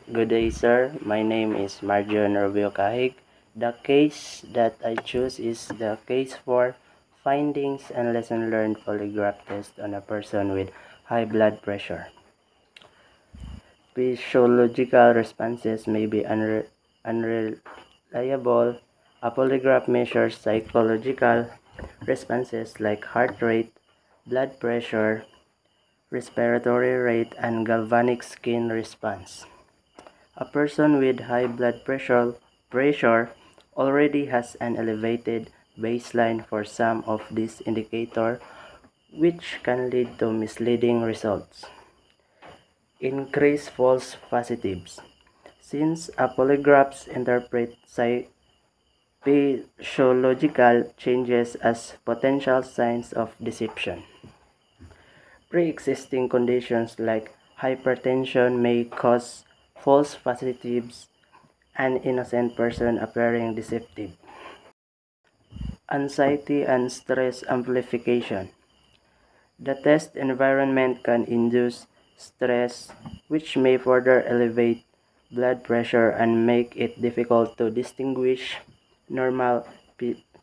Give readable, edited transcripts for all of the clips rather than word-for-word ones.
Good day, sir. My name is Marjon Rubio Kahig. The case that I choose is the case for findings and lesson learned polygraph test on a person with high blood pressure. Physiological responses may be unreliable. A polygraph measures psychological responses like heart rate, blood pressure, respiratory rate, and galvanic skin response. A person with high blood pressure already has an elevated baseline for some of these indicators, which can lead to misleading results. Increased false positives. Since a polygraphs interpret physiological changes as potential signs of deception. Pre-existing conditions like hypertension may cause false positives, an innocent person appearing deceptive. Anxiety and stress amplification. The test environment can induce stress, which may further elevate blood pressure and make it difficult to distinguish normal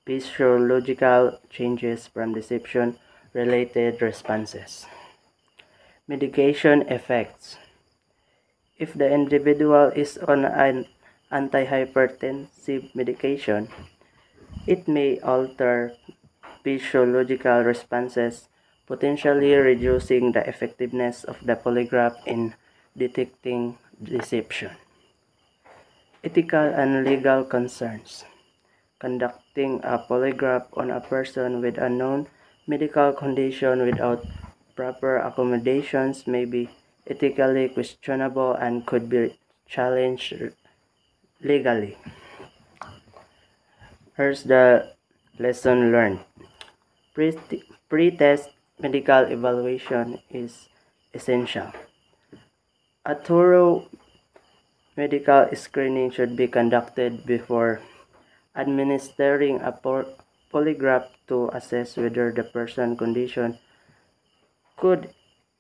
physiological changes from deception-related responses. Medication effects. If the individual is on an antihypertensive medication, it may alter physiological responses, potentially reducing the effectiveness of the polygraph in detecting deception. Ethical and legal concerns. Conducting a polygraph on a person with a known medical condition without proper accommodations may be ethically questionable and could be challenged legally. Here's the lesson learned. Pre-test medical evaluation is essential. A thorough medical screening should be conducted before administering a polygraph to assess whether the person's condition could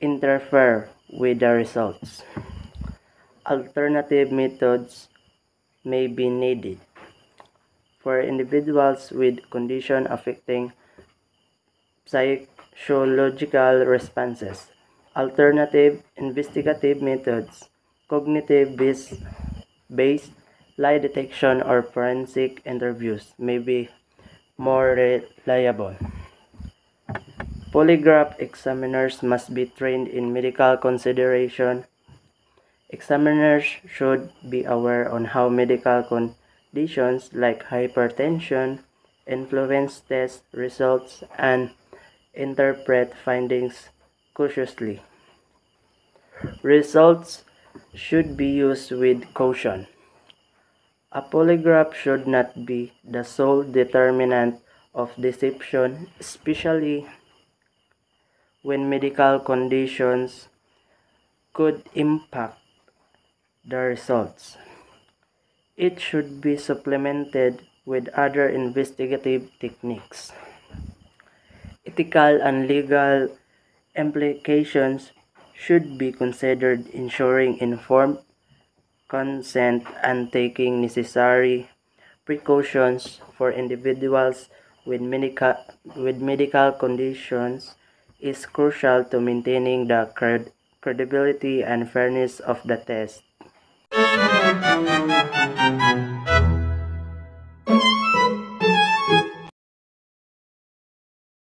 interfere with the results. Alternative methods may be needed. For individuals with conditions affecting psychological responses, alternative investigative methods, cognitive-based lie detection, or forensic interviews may be more reliable. Polygraph examiners must be trained in medical consideration. Examiners should be aware on how medical conditions like hypertension influence test results and interpret findings cautiously. Results should be used with caution. A polygraph should not be the sole determinant of deception, especially when medical conditions could impact the results. It should be supplemented with other investigative techniques. Ethical and legal implications should be considered, ensuring informed consent and taking necessary precautions for individuals with medical conditions is crucial to maintaining the credibility and fairness of the test.